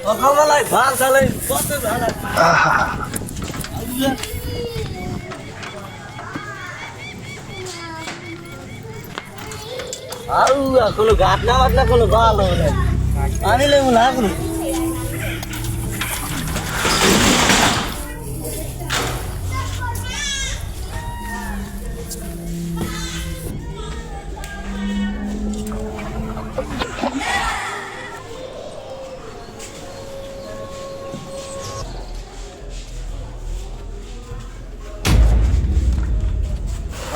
সকালবেলায় ভাত চালাই কত ঝাড়া আর কোনো গাছ না বাটনা কোনো ভালো আনিলে মনে হয় কোনো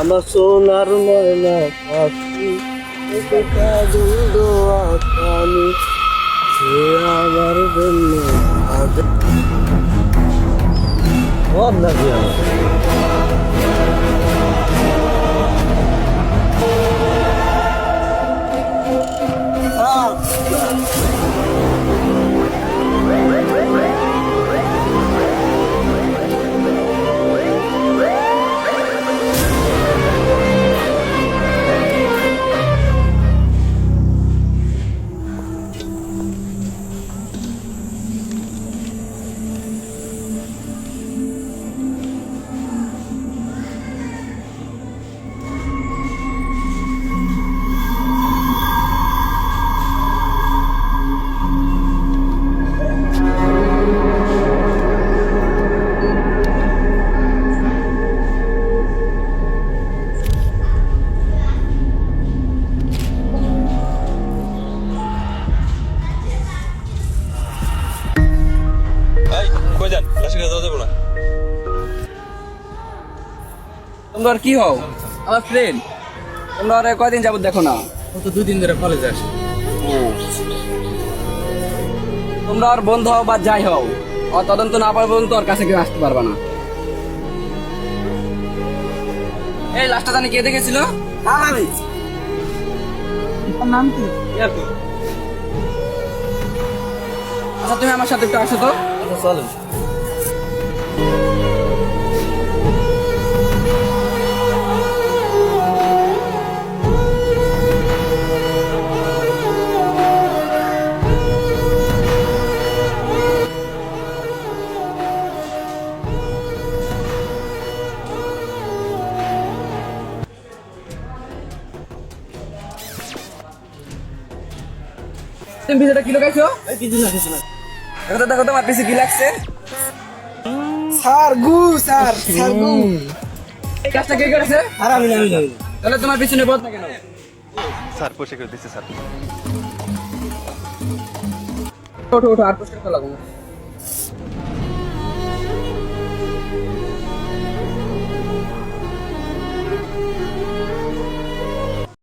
আমার সোনার ময়না পাখি দোয়ানি সে আমার জন্য নাকি তোমরা কি হও? আমার ফ্রেন্ড। তোমরা আর কয়দিন যাবত দেখো না? ও তো 2 দিন ধরে কলেজে আসে। তোমরা আর বন্ধু হও বা যাই হও, আর তদন্ত না পারবো তো ওর কাছে কেউ আসতে পারবা না। এই লাস্টটা জানি কে দেখেছিল? আমি নাম কি? আচ্ছা তুমি আমার সাথে একটু আসো তো। চলো তুমি পিছাটা কি লাগাইছো? কিছু না দেখো তো দেখো তোমার পিছে কি লাগছে? স্যার গু এই কাজটা কে করেছে? আর আমি জানি তাহলে তোমার পিছনে বদ না কেন? স্যার পোষে করে দিচ্ছে স্যার। ওঠো ওঠো আর প্রশ্ন লাগবে